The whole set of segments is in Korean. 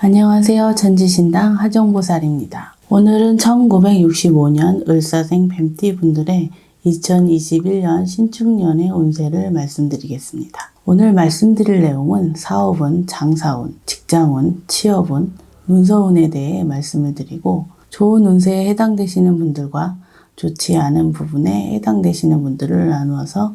안녕하세요. 전지신당 하정보살입니다. 오늘은 1965년 을사생 뱀띠 분들의 2021년 신축년의 운세를 말씀드리겠습니다. 오늘 말씀드릴 내용은 사업운, 장사운, 직장운, 취업운, 문서운에 대해 말씀을 드리고 좋은 운세에 해당되시는 분들과 좋지 않은 부분에 해당되시는 분들을 나누어서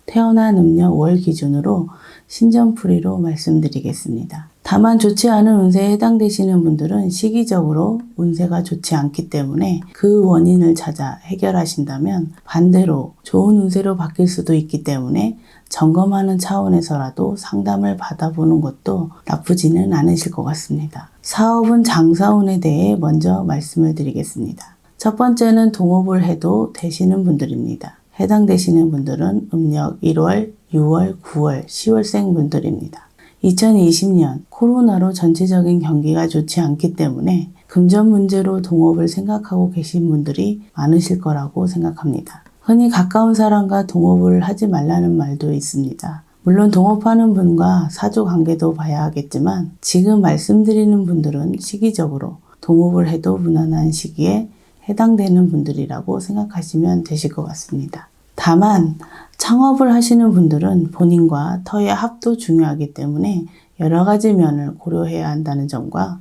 태어난 음력 월 기준으로 신점풀이로 말씀드리겠습니다. 다만 좋지 않은 운세에 해당되시는 분들은 시기적으로 운세가 좋지 않기 때문에 그 원인을 찾아 해결하신다면 반대로 좋은 운세로 바뀔 수도 있기 때문에 점검하는 차원에서라도 상담을 받아보는 것도 나쁘지는 않으실 것 같습니다. 사업운, 장사운에 대해 먼저 말씀을 드리겠습니다. 첫 번째는 동업을 해도 되시는 분들입니다. 해당되시는 분들은 음력 1월, 6월, 9월, 10월생 분들입니다. 2020년 코로나로 전체적인 경기가 좋지 않기 때문에 금전 문제로 동업을 생각하고 계신 분들이 많으실 거라고 생각합니다. 흔히 가까운 사람과 동업을 하지 말라는 말도 있습니다. 물론 동업하는 분과 사주 관계도 봐야 하겠지만 지금 말씀드리는 분들은 시기적으로 동업을 해도 무난한 시기에 해당되는 분들이라고 생각하시면 되실 것 같습니다. 다만 창업을 하시는 분들은 본인과 터의 합도 중요하기 때문에 여러 가지 면을 고려해야 한다는 점과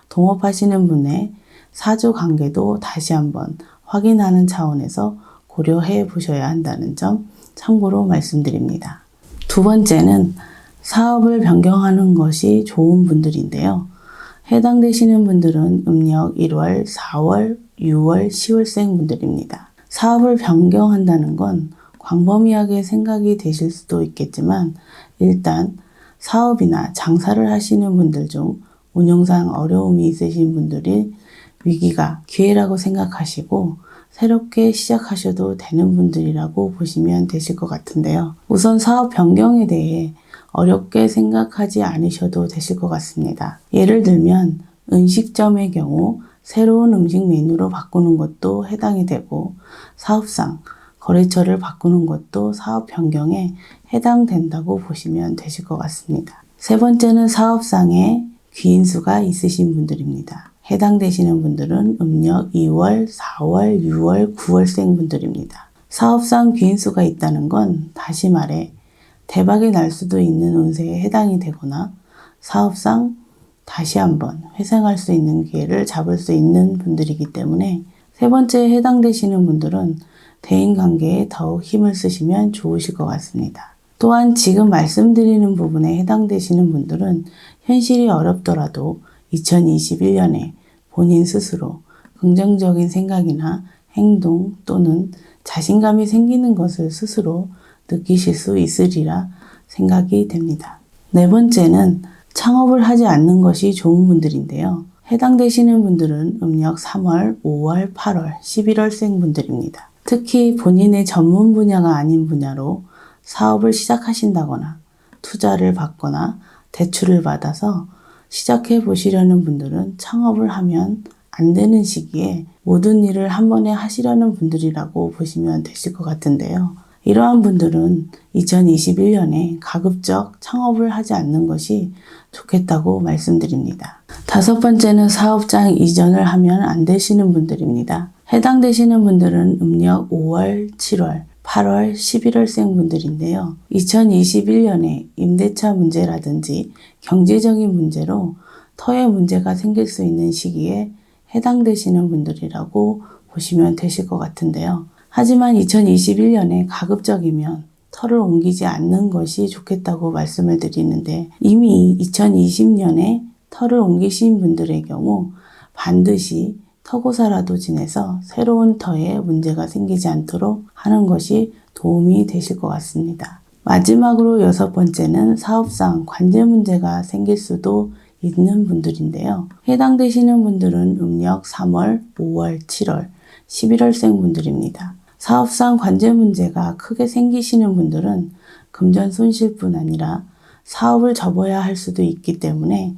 동업하시는 분의 사주 관계도 다시 한번 확인하는 차원에서 고려해 보셔야 한다는 점 참고로 말씀드립니다. 두 번째는 사업을 변경하는 것이 좋은 분들인데요. 해당되시는 분들은 음력 1월, 4월, 6월, 10월생 분들입니다. 사업을 변경한다는 건 광범위하게 생각이 되실 수도 있겠지만 일단 사업이나 장사를 하시는 분들 중 운영상 어려움이 있으신 분들이 위기가 기회라고 생각하시고 새롭게 시작하셔도 되는 분들이라고 보시면 되실 것 같은데요. 우선 사업 변경에 대해 어렵게 생각하지 않으셔도 되실 것 같습니다. 예를 들면 음식점의 경우 새로운 음식 메뉴로 바꾸는 것도 해당이 되고 사업상 거래처를 바꾸는 것도 사업 변경에 해당된다고 보시면 되실 것 같습니다. 세 번째는 사업상에 귀인수가 있으신 분들입니다. 해당되시는 분들은 음력 2월, 4월, 6월, 9월생 분들입니다. 사업상 귀인수가 있다는 건 다시 말해 대박이 날 수도 있는 운세에 해당이 되거나 사업상 다시 한번 회생할 수 있는 기회를 잡을 수 있는 분들이기 때문에 세 번째에 해당되시는 분들은 대인관계에 더욱 힘을 쓰시면 좋으실 것 같습니다. 또한 지금 말씀드리는 부분에 해당되시는 분들은 현실이 어렵더라도 2021년에 본인 스스로 긍정적인 생각이나 행동 또는 자신감이 생기는 것을 스스로 느끼실 수 있으리라 생각이 됩니다. 네 번째는 창업을 하지 않는 것이 좋은 분들인데요. 해당되시는 분들은 음력 3월, 5월, 8월, 11월생 분들입니다. 특히 본인의 전문 분야가 아닌 분야로 사업을 시작하신다거나 투자를 받거나 대출을 받아서 시작해 보시려는 분들은 창업을 하면 안 되는 시기에 모든 일을 한 번에 하시려는 분들이라고 보시면 되실 것 같은데요. 이러한 분들은 2021년에 가급적 창업을 하지 않는 것이 좋겠다고 말씀드립니다. 다섯 번째는 사업장 이전을 하면 안 되시는 분들입니다. 해당되시는 분들은 음력 5월, 7월, 8월, 11월생 분들인데요. 2021년에 임대차 문제라든지 경제적인 문제로 터의 문제가 생길 수 있는 시기에 해당되시는 분들이라고 보시면 되실 것 같은데요. 하지만 2021년에 가급적이면 터를 옮기지 않는 것이 좋겠다고 말씀을 드리는데 이미 2020년에 터를 옮기신 분들의 경우 반드시 터고사라도 지내서 새로운 터에 문제가 생기지 않도록 하는 것이 도움이 되실 것 같습니다. 마지막으로 여섯 번째는 사업상 관제 문제가 생길 수도 있는 분들인데요. 해당되시는 분들은 음력 3월, 5월, 7월, 11월생 분들입니다. 사업상 관제 문제가 크게 생기시는 분들은 금전 손실뿐 아니라 사업을 접어야 할 수도 있기 때문에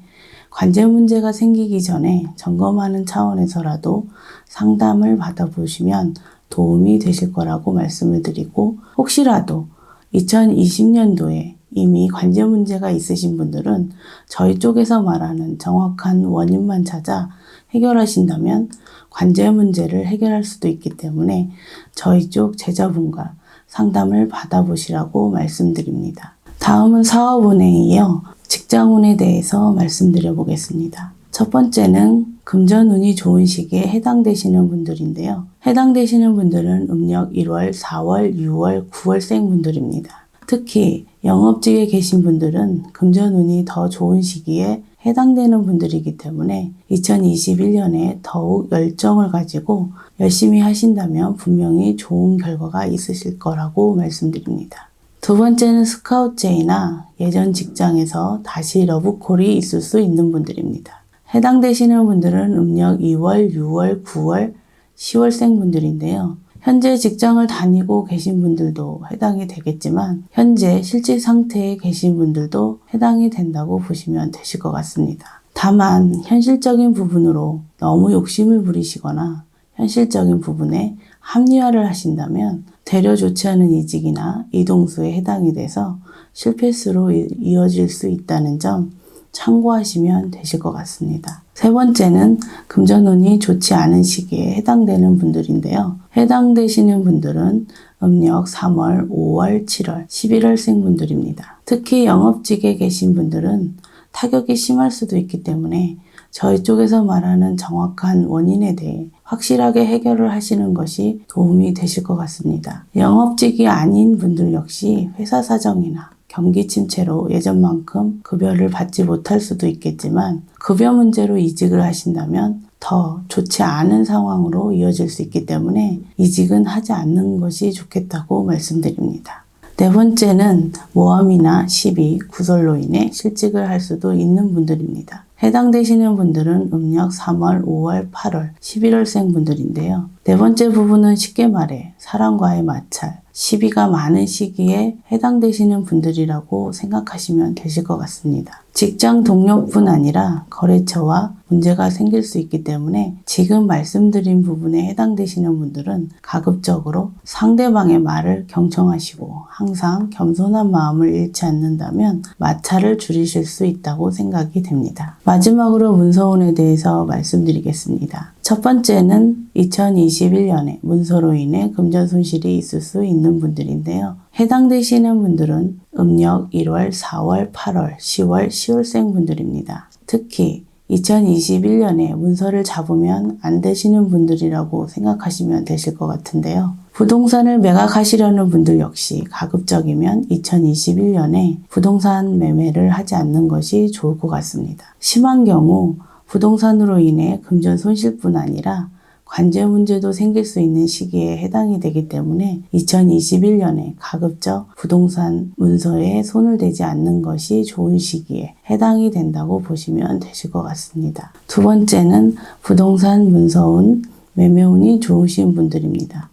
관제 문제가 생기기 전에 점검하는 차원에서라도 상담을 받아보시면 도움이 되실 거라고 말씀을 드리고 혹시라도 2020년도에 이미 관제 문제가 있으신 분들은 저희 쪽에서 말하는 정확한 원인만 찾아 해결하신다면 관제 문제를 해결할 수도 있기 때문에 저희 쪽 제자분과 상담을 받아보시라고 말씀드립니다. 다음은 사업운에 이어 직장운에 대해서 말씀드려 보겠습니다. 첫 번째는 금전운이 좋은 시기에 해당되시는 분들인데요. 해당되시는 분들은 음력 1월, 4월, 6월, 9월생 분들입니다. 특히 영업직에 계신 분들은 금전운이 더 좋은 시기에 해당되는 분들이기 때문에 2021년에 더욱 열정을 가지고 열심히 하신다면 분명히 좋은 결과가 있으실 거라고 말씀드립니다. 두 번째는 스카우트제이나 예전 직장에서 다시 러브콜이 있을 수 있는 분들입니다. 해당되시는 분들은 음력 2월, 6월, 9월, 10월생 분들인데요. 현재 직장을 다니고 계신 분들도 해당이 되겠지만 현재 실질 상태에 계신 분들도 해당이 된다고 보시면 되실 것 같습니다. 다만 현실적인 부분으로 너무 욕심을 부리시거나 현실적인 부분에 합리화를 하신다면 되려 좋지 않은 이직이나 이동수에 해당이 돼서 실패수로 이어질 수 있다는 점 참고하시면 되실 것 같습니다. 세 번째는 금전운이 좋지 않은 시기에 해당되는 분들인데요. 해당되시는 분들은 음력 3월, 5월, 7월, 11월생 분들입니다. 특히 영업직에 계신 분들은 타격이 심할 수도 있기 때문에 저희 쪽에서 말하는 정확한 원인에 대해 확실하게 해결을 하시는 것이 도움이 되실 것 같습니다. 영업직이 아닌 분들 역시 회사 사정이나 경기 침체로 예전만큼 급여를 받지 못할 수도 있겠지만 급여 문제로 이직을 하신다면 더 좋지 않은 상황으로 이어질 수 있기 때문에 이직은 하지 않는 것이 좋겠다고 말씀드립니다. 네 번째는 모함이나 시비, 구설로 인해 실직을 할 수도 있는 분들입니다. 해당되시는 분들은 음력 3월, 5월, 8월, 11월생 분들인데요. 네 번째 부분은 쉽게 말해 사람과의 마찰, 시비가 많은 시기에 해당되시는 분들이라고 생각하시면 되실 것 같습니다. 직장 동료뿐 아니라 거래처와 문제가 생길 수 있기 때문에 지금 말씀드린 부분에 해당되시는 분들은 가급적으로 상대방의 말을 경청하시고 항상 겸손한 마음을 잃지 않는다면 마찰을 줄이실 수 있다고 생각이 됩니다. 마지막으로 문서운에 대해서 말씀드리겠습니다. 첫 번째는 2021년에 문서로 인해 금전 손실이 있을 수 있는 분들인데요. 해당되시는 분들은 음력 1월, 4월, 8월, 10월, 10월생 분들입니다. 특히 2021년에 문서를 잡으면 안 되시는 분들이라고 생각하시면 되실 것 같은데요. 부동산을 매각하시려는 분들 역시 가급적이면 2021년에 부동산 매매를 하지 않는 것이 좋을 것 같습니다. 심한 경우 부동산으로 인해 금전 손실뿐 아니라 관제 문제도 생길 수 있는 시기에 해당이 되기 때문에 2021년에 가급적 부동산 문서에 손을 대지 않는 것이 좋은 시기에 해당이 된다고 보시면 되실 것 같습니다. 두 번째는 부동산 문서운, 매매운이 좋으신 분들입니다.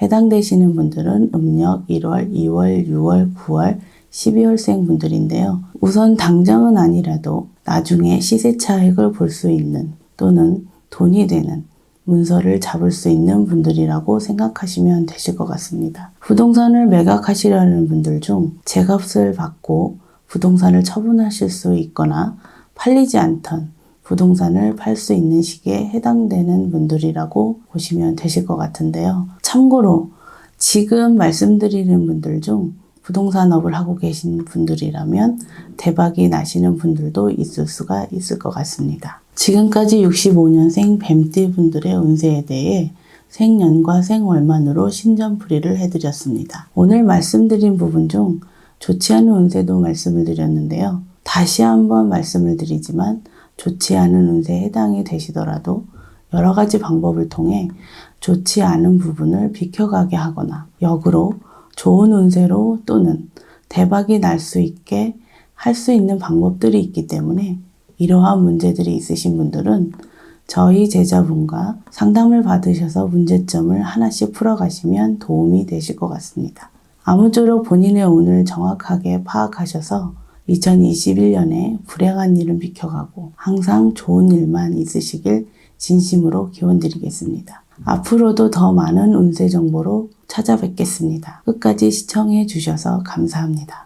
해당되시는 분들은 음력 1월, 2월, 6월, 9월, 12월생 분들인데요. 우선 당장은 아니라도 나중에 시세 차익을 볼 수 있는 또는 돈이 되는 문서를 잡을 수 있는 분들이라고 생각하시면 되실 것 같습니다. 부동산을 매각하시려는 분들 중 제값을 받고 부동산을 처분하실 수 있거나 팔리지 않던 부동산을 팔 수 있는 시기에 해당되는 분들이라고 보시면 되실 것 같은데요. 참고로 지금 말씀드리는 분들 중 부동산업을 하고 계신 분들이라면 대박이 나시는 분들도 있을 수가 있을 것 같습니다. 지금까지 65년생 뱀띠 분들의 운세에 대해 생년과 생월만으로 신점풀이를 해드렸습니다. 오늘 말씀드린 부분 중 좋지 않은 운세도 말씀을 드렸는데요. 다시 한번 말씀을 드리지만 좋지 않은 운세에 해당이 되시더라도 여러 가지 방법을 통해 좋지 않은 부분을 비켜가게 하거나 역으로 좋은 운세로 또는 대박이 날 수 있게 할 수 있는 방법들이 있기 때문에 이러한 문제들이 있으신 분들은 저희 제자분과 상담을 받으셔서 문제점을 하나씩 풀어가시면 도움이 되실 것 같습니다. 아무쪼록 본인의 운을 정확하게 파악하셔서 2021년에 불행한 일은 비켜가고 항상 좋은 일만 있으시길 진심으로 기원드리겠습니다. 앞으로도 더 많은 운세 정보로 찾아뵙겠습니다. 끝까지 시청해 주셔서 감사합니다.